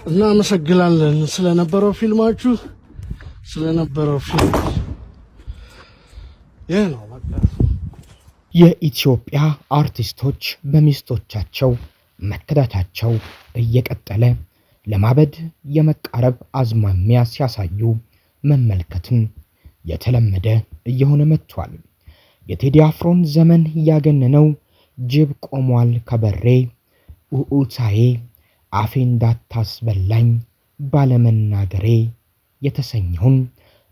እናመሰግናለን ስለነበረው ፊልማችሁ ስለነበረው ፊልም ነው በቃ። የኢትዮጵያ አርቲስቶች በሚስቶቻቸው መከዳታቸው እየቀጠለ ለማበድ የመቃረብ አዝማሚያ ሲያሳዩ መመልከትም የተለመደ እየሆነ መጥቷል። የቴዲ አፍሮን ዘመን ያገነነው ጅብ ቆሟል ከበሬ ኡኡታዬ አፌ እንዳታስበላኝ ባለመናገሬ የተሰኘውን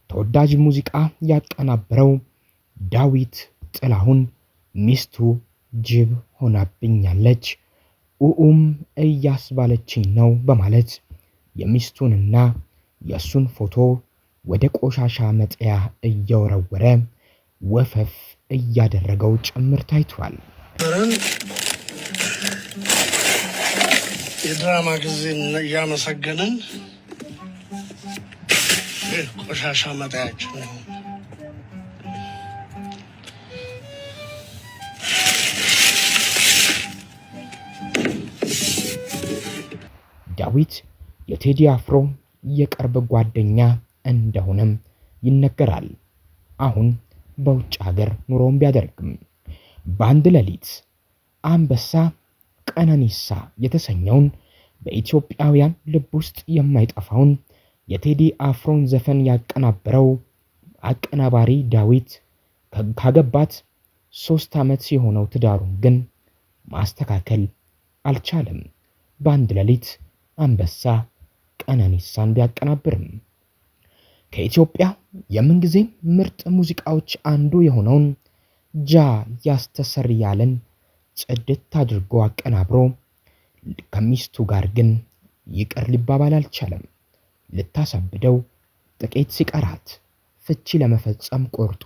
ተወዳጅ ሙዚቃ ያቀናበረው ዳዊት ጥላሁን ሚስቱ ጅብ ሆናብኛለች ኡኡም እያስባለችኝ ነው በማለት የሚስቱንና የሱን ፎቶ ወደ ቆሻሻ መጣያ እየወረወረ ወፈፍ እያደረገው ጭምር ታይቷል። የድራማ ጊዜ እያመሰገንን ቆሻሻ መጣያችን ነው። ዳዊት የቴዲ አፍሮ የቅርብ ጓደኛ እንደሆነም ይነገራል። አሁን በውጭ ሀገር ኑሮም ቢያደርግም በአንድ ሌሊት አንበሳ ቀነኒሳ የተሰኘውን በኢትዮጵያውያን ልብ ውስጥ የማይጠፋውን የቴዲ አፍሮን ዘፈን ያቀናበረው አቀናባሪ ዳዊት ካገባት 3 ዓመት ሲሆነው ትዳሩን ግን ማስተካከል አልቻለም። በአንድ ሌሊት አንበሳ ቀነኒሳን ቢያቀናብርም ከኢትዮጵያ የምንጊዜም ምርጥ ሙዚቃዎች አንዱ የሆነውን ጃ ያስተሰርያለን ጽድት አድርጎ አቀናብሮ ከሚስቱ ጋር ግን ይቅር ሊባባል አልቻለም። ልታሳብደው ጥቂት ሲቀራት ፍቺ ለመፈጸም ቆርጦ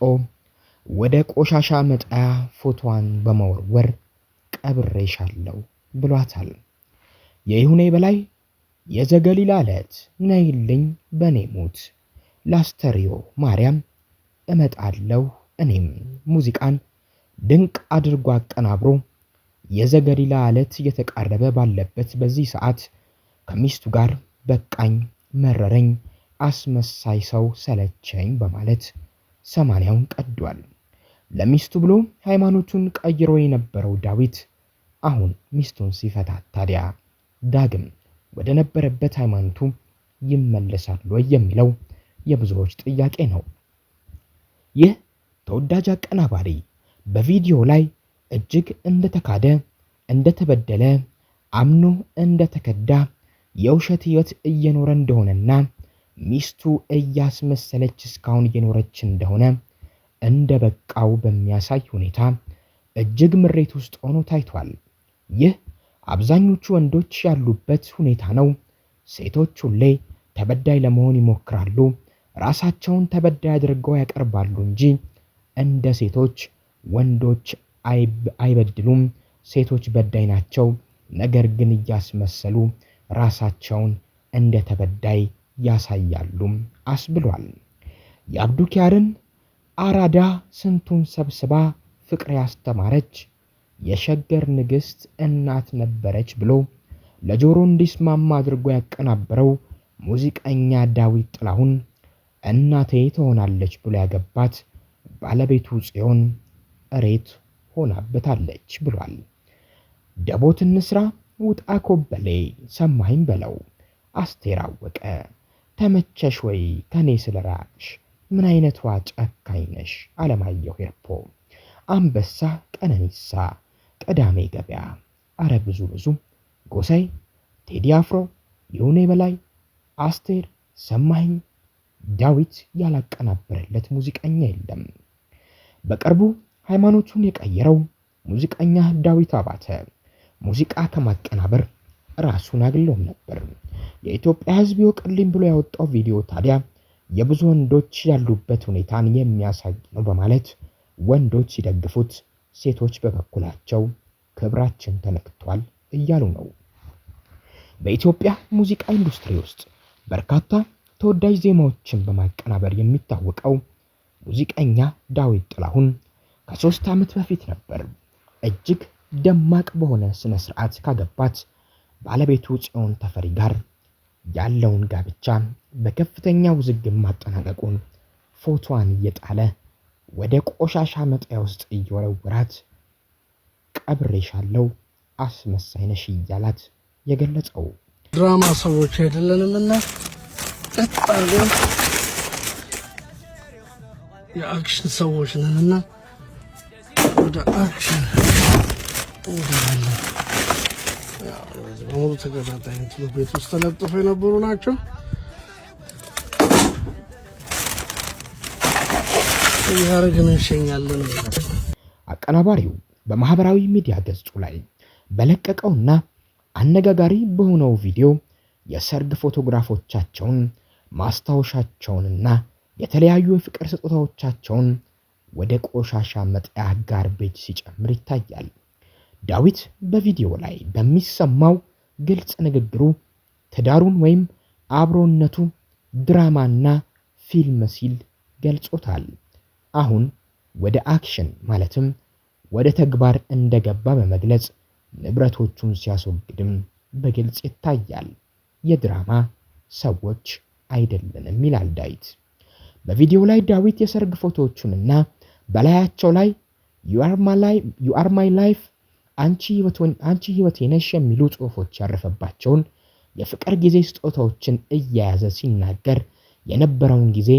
ወደ ቆሻሻ መጣያ ፎቶዋን በመወርወር ቀብሬሻለሁ ብሏታል። የይሁኔ በላይ የዘገሊላ ዕለት ነይልኝ በኔ ሞት ላስተሪዮ ማርያም እመጣለሁ እኔም ሙዚቃን ድንቅ አድርጎ አቀናብሮ የዘገሊላ ዕለት እየተቃረበ ባለበት በዚህ ሰዓት ከሚስቱ ጋር በቃኝ መረረኝ አስመሳይ ሰው ሰለቸኝ በማለት 80ውን ቀዷል። ለሚስቱ ብሎ ሃይማኖቱን ቀይሮ የነበረው ዳዊት አሁን ሚስቱን ሲፈታት ታዲያ ዳግም ወደ ነበረበት ሃይማኖቱ ይመለሳል ወይ የሚለው የብዙዎች ጥያቄ ነው። ይህ ተወዳጅ አቀናባሪ በቪዲዮ ላይ እጅግ እንደተካደ እንደተበደለ አምኖ እንደተከዳ የውሸት ህይወት እየኖረ እንደሆነና ሚስቱ እያስመሰለች እስካሁን እየኖረች እንደሆነ እንደበቃው በሚያሳይ ሁኔታ እጅግ ምሬት ውስጥ ሆኖ ታይቷል። ይህ አብዛኞቹ ወንዶች ያሉበት ሁኔታ ነው። ሴቶች ሁሌ ተበዳይ ለመሆን ይሞክራሉ። ራሳቸውን ተበዳይ አድርገው ያቀርባሉ እንጂ እንደ ሴቶች ወንዶች አይበድሉም። ሴቶች በዳይ ናቸው፣ ነገር ግን እያስመሰሉ ራሳቸውን እንደ ተበዳይ ያሳያሉ አስብሏል። የአብዱኪያርን አራዳ ስንቱን ሰብስባ ፍቅር ያስተማረች የሸገር ንግስት እናት ነበረች ብሎ ለጆሮ እንዲስማማ አድርጎ ያቀናበረው ሙዚቀኛ ዳዊት ጥላሁን እናቴ ትሆናለች ብሎ ያገባት ባለቤቱ ጽዮን እሬት ሆናበታለች ብሏል። ደቦት እንስራ ውጣ ኮበሌ ሰማኝ በለው አስቴር አወቀ ተመቸሽ ወይ ከኔ ስለራቅሽ ምን አይነቷ ጨካኝ ነሽ አለማየሁ ሄርፖ አንበሳ ቀነኒሳ ቀዳሜ ገበያ አረ ብዙ ጎሳይ ቴዲ አፍሮ ይሁኔ በላይ አስቴር ሰማኝ ዳዊት ያላቀናበረለት ሙዚቀኛ የለም። በቅርቡ ሃይማኖቱን የቀየረው ሙዚቀኛ ዳዊት አባተ ሙዚቃ ከማቀናበር ራሱን አግሎም ነበር። የኢትዮጵያ ሕዝብ ይወቅልኝ ብሎ ያወጣው ቪዲዮ ታዲያ የብዙ ወንዶች ያሉበት ሁኔታን የሚያሳይ ነው በማለት ወንዶች ሲደግፉት፣ ሴቶች በበኩላቸው ክብራችን ተነክቷል እያሉ ነው። በኢትዮጵያ ሙዚቃ ኢንዱስትሪ ውስጥ በርካታ ተወዳጅ ዜማዎችን በማቀናበር የሚታወቀው ሙዚቀኛ ዳዊት ጥላሁን ከ3 ዓመት በፊት ነበር እጅግ ደማቅ በሆነ ስነ ስርዓት ካገባት ባለቤቱ ጽዮን ተፈሪ ጋር ያለውን ጋብቻ በከፍተኛ ውዝግብ ማጠናቀቁን ፎቶዋን እየጣለ ወደ ቆሻሻ መጣያ ውስጥ እየወረወራት ቀብሬሻለሁ አስመሳይ ነሽ እያላት የገለጸው። ድራማ ሰዎች አይደለንምና ቀጣለ የአክሽን ሰዎች ነንና ወደ አክሽን እንገባለን። በሙሉ ተከታታይ እንትኑ ቤት ውስጥ ተለጥፈው የነበሩ ናቸው። ያረግን እንሸኛለን። አቀናባሪው በማህበራዊ ሚዲያ ገጹ ላይ በለቀቀውና አነጋጋሪ በሆነው ቪዲዮ የሰርግ ፎቶግራፎቻቸውን ማስታወሻቸውንና የተለያዩ የፍቅር ስጦታዎቻቸውን ወደ ቆሻሻ መጣያ ጋርቤጅ ሲጨምር ይታያል። ዳዊት በቪዲዮ ላይ በሚሰማው ግልጽ ንግግሩ ትዳሩን ወይም አብሮነቱ ድራማና ፊልም ሲል ገልጾታል። አሁን ወደ አክሽን ማለትም ወደ ተግባር እንደገባ በመግለጽ ንብረቶቹን ሲያስወግድም በግልጽ ይታያል። የድራማ ሰዎች አይደለንም ይላል ዳዊት። በቪዲዮ ላይ ዳዊት የሰርግ ፎቶዎቹንና በላያቸው ላይ you are my life አንቺ ህይወቴ ነሽ የሚሉ ጽሑፎች ያረፈባቸውን የፍቅር ጊዜ ስጦታዎችን እየያዘ ሲናገር የነበረውን ጊዜ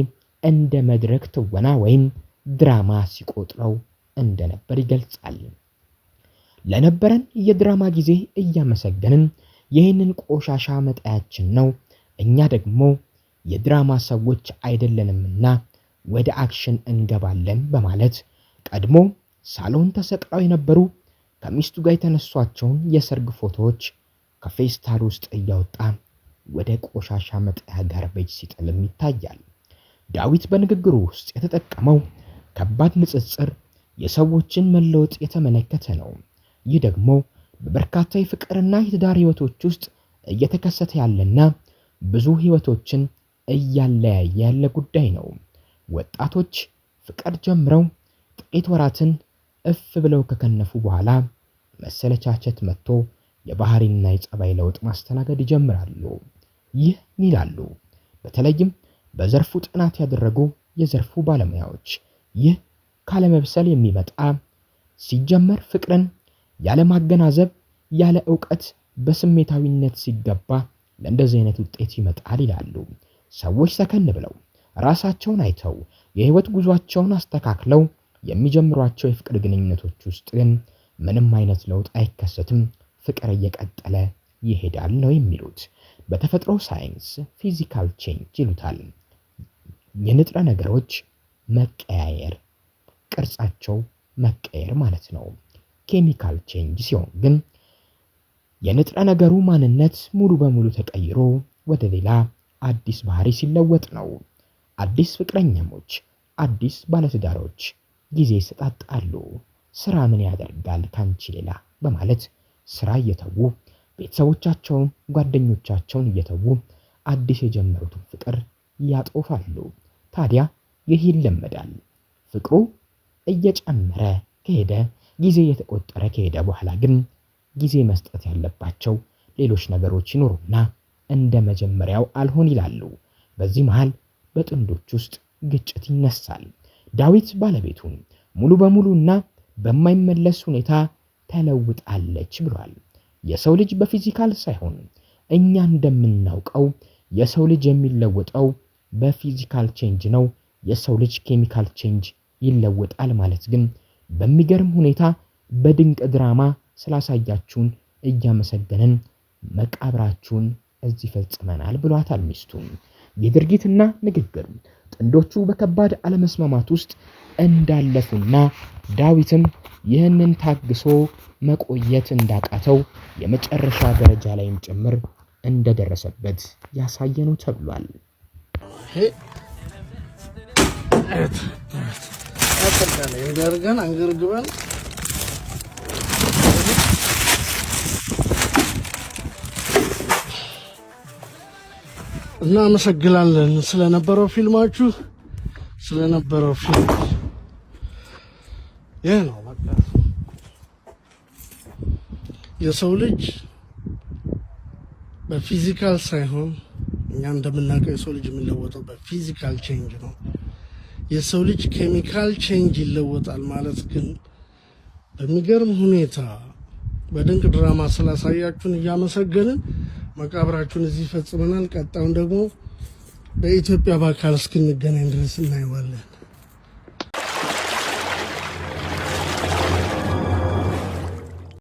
እንደ መድረክ ትወና ወይም ድራማ ሲቆጥረው እንደነበር ይገልጻል። ለነበረን የድራማ ጊዜ እያመሰገንን ይህንን ቆሻሻ መጣያችን ነው፣ እኛ ደግሞ የድራማ ሰዎች አይደለንምና ወደ አክሽን እንገባለን በማለት ቀድሞ ሳሎን ተሰቅለው የነበሩ ከሚስቱ ጋር የተነሷቸውን የሰርግ ፎቶዎች ከፌስታል ውስጥ እያወጣ ወደ ቆሻሻ መጣያ ጋርቤጅ ሲጥልም ይታያል። ዳዊት በንግግሩ ውስጥ የተጠቀመው ከባድ ንጽጽር የሰዎችን መለወጥ የተመለከተ ነው። ይህ ደግሞ በበርካታ የፍቅርና የትዳር ህይወቶች ውስጥ እየተከሰተ ያለና ብዙ ህይወቶችን እያለያየ ያለ ጉዳይ ነው። ወጣቶች ፍቅር ጀምረው ጥቂት ወራትን እፍ ብለው ከከነፉ በኋላ መሰለቻቸት መጥቶ የባህሪና የጸባይ ለውጥ ማስተናገድ ይጀምራሉ። ይህ ይላሉ በተለይም በዘርፉ ጥናት ያደረጉ የዘርፉ ባለሙያዎች። ይህ ካለመብሰል የሚመጣ ሲጀመር ፍቅርን ያለ ማገናዘብ ያለ ዕውቀት በስሜታዊነት ሲገባ ለእንደዚህ አይነት ውጤት ይመጣል ይላሉ። ሰዎች ሰከን ብለው ራሳቸውን አይተው የህይወት ጉዟቸውን አስተካክለው የሚጀምሯቸው የፍቅር ግንኙነቶች ውስጥ ግን ምንም አይነት ለውጥ አይከሰትም፣ ፍቅር እየቀጠለ ይሄዳል ነው የሚሉት። በተፈጥሮ ሳይንስ ፊዚካል ቼንጅ ይሉታል። የንጥረ ነገሮች መቀያየር፣ ቅርጻቸው መቀየር ማለት ነው። ኬሚካል ቼንጅ ሲሆን ግን የንጥረ ነገሩ ማንነት ሙሉ በሙሉ ተቀይሮ ወደ ሌላ አዲስ ባህሪ ሲለወጥ ነው። አዲስ ፍቅረኛሞች፣ አዲስ ባለትዳሮች ጊዜ ይሰጣጣሉ። ስራ ምን ያደርጋል ካንቺ ሌላ በማለት ስራ እየተዉ ቤተሰቦቻቸውን፣ ጓደኞቻቸውን እየተዉ አዲስ የጀመሩትን ፍቅር ያጦፋሉ። ታዲያ ይህ ይለመዳል። ፍቅሩ እየጨመረ ከሄደ ጊዜ እየተቆጠረ ከሄደ በኋላ ግን ጊዜ መስጠት ያለባቸው ሌሎች ነገሮች ይኖሩና እንደ መጀመሪያው አልሆን ይላሉ። በዚህ መሃል በጥንዶች ውስጥ ግጭት ይነሳል። ዳዊት ባለቤቱን ሙሉ በሙሉና በማይመለስ ሁኔታ ተለውጣለች ብሏል። የሰው ልጅ በፊዚካል ሳይሆን እኛ እንደምናውቀው የሰው ልጅ የሚለወጠው በፊዚካል ቼንጅ ነው። የሰው ልጅ ኬሚካል ቼንጅ ይለወጣል ማለት ግን በሚገርም ሁኔታ በድንቅ ድራማ ስላሳያችሁን እያመሰገንን መቃብራችሁን እዚህ ፈጽመናል ብሏታል ሚስቱን። የድርጊትና ንግግር ጥንዶቹ በከባድ አለመስማማት ውስጥ እንዳለፉና ዳዊትም ይህንን ታግሶ መቆየት እንዳቃተው የመጨረሻ ደረጃ ላይም ጭምር እንደደረሰበት ያሳየነው ተብሏል። እንደርገን አንገርግበን እናመሰግናለን ስለነበረው ፊልማችሁ ስለነበረው ፊልም ይህ ነው። በቃ የሰው ልጅ በፊዚካል ሳይሆን እኛ እንደምናውቀው የሰው ልጅ የሚለወጠው በፊዚካል ቼንጅ ነው። የሰው ልጅ ኬሚካል ቼንጅ ይለወጣል ማለት ግን በሚገርም ሁኔታ በድንቅ ድራማ ስላሳያችሁን እያመሰገንን መቃብራችሁን እዚህ ፈጽመናል። ቀጣዩን ደግሞ በኢትዮጵያ በአካል እስክንገናኝ ድረስ እናየዋለን።